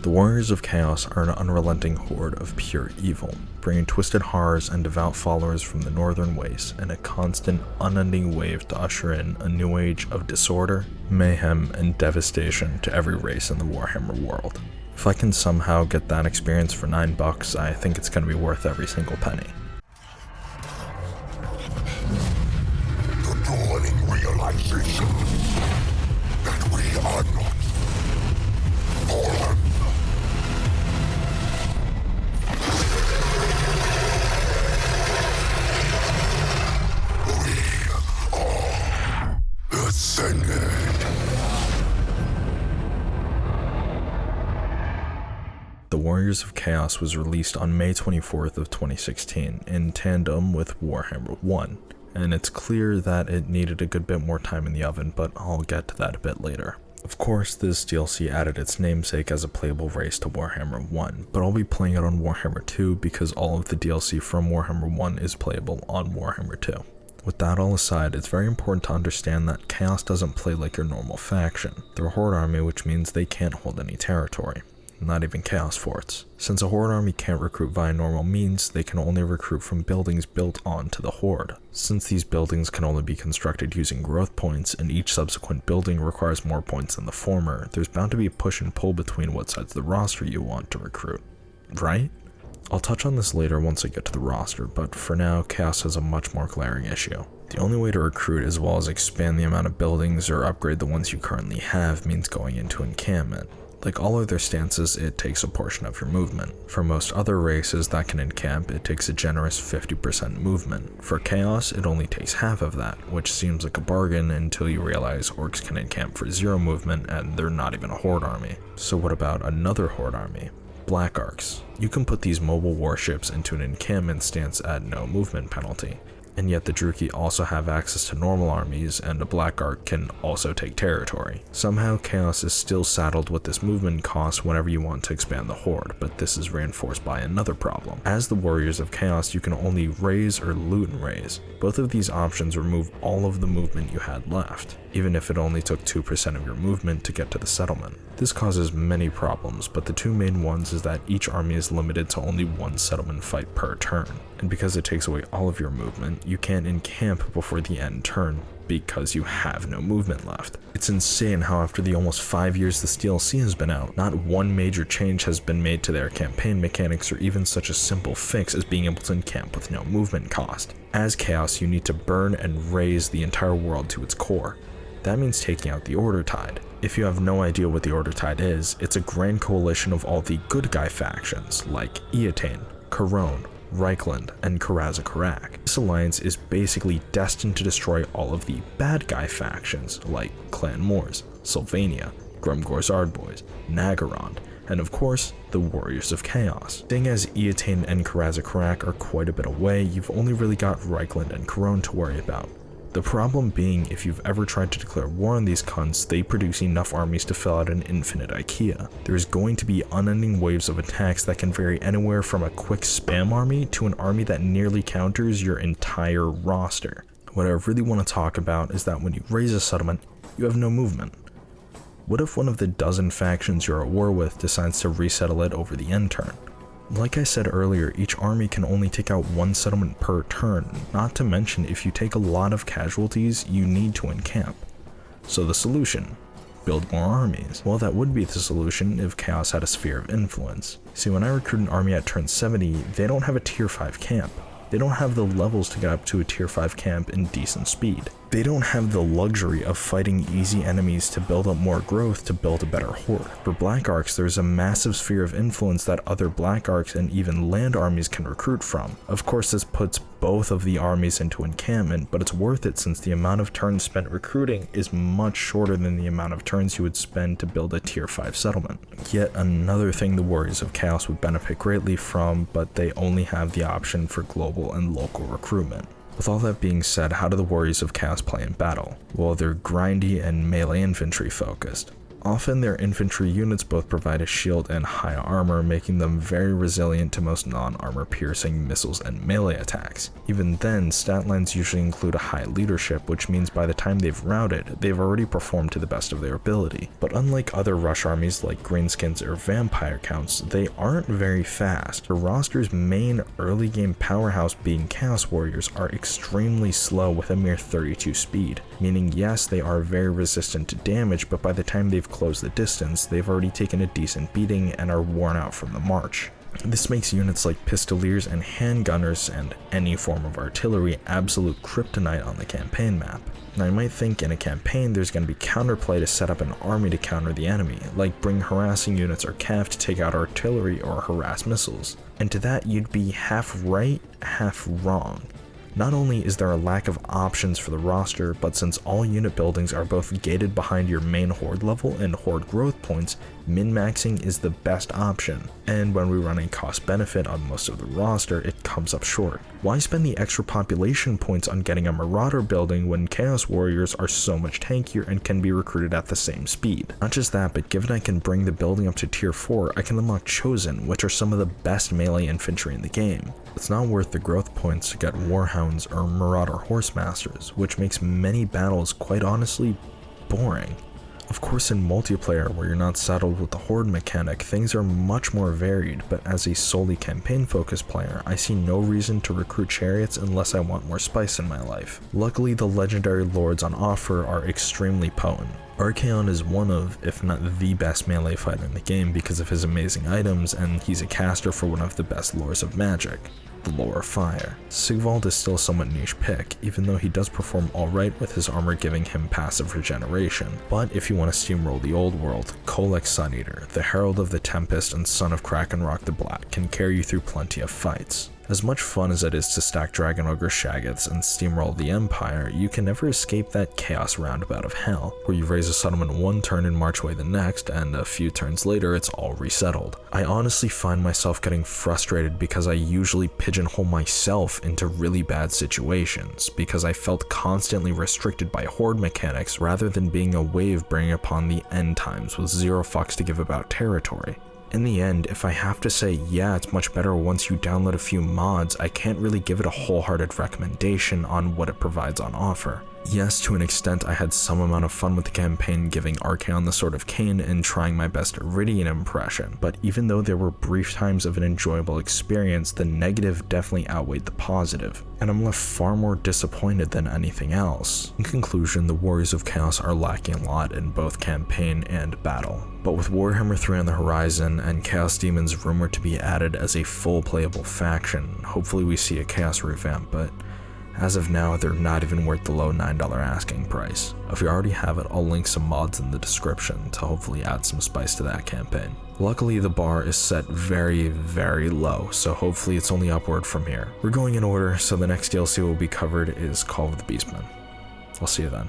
The Warriors of Chaos are an unrelenting horde of pure evil, bringing twisted horrors and devout followers from the northern wastes in a constant, unending wave to usher in a new age of disorder, mayhem, and devastation to every race in the Warhammer world. If I can somehow get that experience for $9, I think it's going to be worth every single penny. The dawning realization that we are not fallen. We are ascended. The Warriors of Chaos was released on May 24th of 2016 in tandem with Warhammer 1, and it's clear that it needed a good bit more time in the oven, but I'll get to that a bit later. Of course, this DLC added its namesake as a playable race to Warhammer 1, but I'll be playing it on Warhammer 2 because all of the DLC from Warhammer 1 is playable on Warhammer 2. With that all aside, it's very important to understand that Chaos doesn't play like your normal faction. They're a horde army, which means they can't hold any territory. Not even Chaos forts. Since a horde army can't recruit via normal means, they can only recruit from buildings built onto the horde. Since these buildings can only be constructed using growth points, and each subsequent building requires more points than the former, there's bound to be a push and pull between what sides of the roster you want to recruit. Right? I'll touch on this later once I get to the roster, but for now, Chaos has a much more glaring issue. The only way to recruit as well as expand the amount of buildings or upgrade the ones you currently have means going into encampment. Like all other stances, it takes a portion of your movement. For most other races that can encamp, it takes a generous 50% movement. For Chaos, it only takes half of that, which seems like a bargain until you realize orcs can encamp for 0 movement and they're not even a horde army. So what about another horde army? Black Arcs. You can put these mobile warships into an encampment stance at no movement penalty. And yet the Druchii also have access to normal armies, and a Black Arc can also take territory. Somehow Chaos is still saddled with this movement cost whenever you want to expand the Horde, but this is reinforced by another problem. As the Warriors of Chaos, you can only raise or loot and raise. Both of these options remove all of the movement you had left, even if it only took 2% of your movement to get to the settlement. This causes many problems, but the two main ones is that each army is limited to only one settlement fight per turn, and because it takes away all of your movement, you can't encamp before the end turn because you have no movement left. It's insane how after the almost 5 years this DLC has been out, not one major change has been made to their campaign mechanics or even such a simple fix as being able to encamp with no movement cost. As Chaos, you need to burn and raze the entire world to its core. That means taking out the Order Tide. If you have no idea what the Order Tide is, it's a grand coalition of all the good guy factions like Eataine, Corone, Reichland, and Karaz-a-Karak. This alliance is basically destined to destroy all of the bad guy factions like Clan Mors, Sylvania, Grumgor's Ardboys, Naggarond, and of course, the Warriors of Chaos. Seeing as Eataine and Karaz-a-Karak are quite a bit away, you've only really got Reichland and Corone to worry about. The problem being, if you've ever tried to declare war on these cunts, they produce enough armies to fill out an infinite IKEA. There's going to be unending waves of attacks that can vary anywhere from a quick spam army to an army that nearly counters your entire roster. What I really want to talk about is that when you raise a settlement, you have no movement. What if one of the dozen factions you're at war with decides to resettle it over the end turn? Like I said earlier, each army can only take out one settlement per turn, not to mention if you take a lot of casualties, you need to encamp. So the solution? Build more armies. Well, that would be the solution if Chaos had a sphere of influence. See, when I recruit an army at turn 70, they don't have a tier 5 camp. They don't have the levels to get up to a tier 5 camp in decent speed. They don't have the luxury of fighting easy enemies to build up more growth to build a better horde. For Black Arcs, there's a massive sphere of influence that other Black Arcs and even land armies can recruit from. Of course, this puts both of the armies into encampment, but it's worth it since the amount of turns spent recruiting is much shorter than the amount of turns you would spend to build a tier 5 settlement. Yet another thing the Warriors of Chaos would benefit greatly from, but they only have the option for global and local recruitment. With all that being said, how do the Warriors of Chaos play in battle? Well, they're grindy and melee infantry focused. Often their infantry units both provide a shield and high armor, making them very resilient to most non-armor piercing missiles and melee attacks. Even then, stat lines usually include a high leadership, which means by the time they've routed, they've already performed to the best of their ability. But unlike other rush armies like Greenskins or Vampire Counts, they aren't very fast. The roster's main early game powerhouse being Chaos Warriors are extremely slow with a mere 32 speed, meaning yes, they are very resistant to damage, but by the time they've closed the distance, they've already taken a decent beating and are worn out from the march. This makes units like pistoliers and handgunners and any form of artillery absolute kryptonite on the campaign map. Now you might think in a campaign there's going to be counterplay to set up an army to counter the enemy, like bring harassing units or cav to take out artillery or harass missiles. And to that you'd be half right, half wrong. Not only is there a lack of options for the roster, but since all unit buildings are both gated behind your main horde level and horde growth points, min-maxing is the best option, and when we run a cost benefit on most of the roster, it comes up short. Why spend the extra population points on getting a Marauder building when Chaos Warriors are so much tankier and can be recruited at the same speed? Not just that, but given I can bring the building up to tier 4, I can unlock Chosen, which are some of the best melee infantry in the game. It's not worth the growth points to get Warhounds or Marauder Horsemasters, which makes many battles quite honestly boring. Of course, in multiplayer, where you're not saddled with the horde mechanic, things are much more varied, but as a solely campaign-focused player, I see no reason to recruit chariots unless I want more spice in my life. Luckily, the legendary lords on offer are extremely potent. Archaon is one of, if not the best melee fighter in the game because of his amazing items, and he's a caster for one of the best lores of magic, the lore of fire. Sigvald is still a somewhat niche pick, even though he does perform alright with his armor giving him passive regeneration. But if you want to steamroll the old world, Kolek Suneater, the Herald of the Tempest and son of Krakenrock the Black, can carry you through plenty of fights. As much fun as it is to stack Dragon Ogre Shaggoths and steamroll the Empire, you can never escape that chaos roundabout of hell, where you raise a settlement one turn and march away the next, and a few turns later it's all resettled. I honestly find myself getting frustrated because I usually pigeonhole myself into really bad situations, because I felt constantly restricted by horde mechanics rather than being a wave bringing upon the end times with zero fucks to give about territory. In the end, if I have to say yeah, it's much better once you download a few mods, I can't really give it a wholehearted recommendation on what it provides on offer. Yes, to an extent I had some amount of fun with the campaign giving Archaon the Sword of Cain and trying my best Iridian impression, but even though there were brief times of an enjoyable experience, the negative definitely outweighed the positive, and I'm left far more disappointed than anything else. In conclusion, the Warriors of Chaos are lacking a lot in both campaign and battle, but with Warhammer 3 on the horizon and Chaos Demons rumored to be added as a full playable faction, hopefully we see a Chaos revamp, but as of now, they're not even worth the low $9 asking price. If you already have it, I'll link some mods in the description to hopefully add some spice to that campaign. Luckily, the bar is set very, very low, so hopefully it's only upward from here. We're going in order, so the next DLC will be covered is Call of the Beastmen. I'll see you then.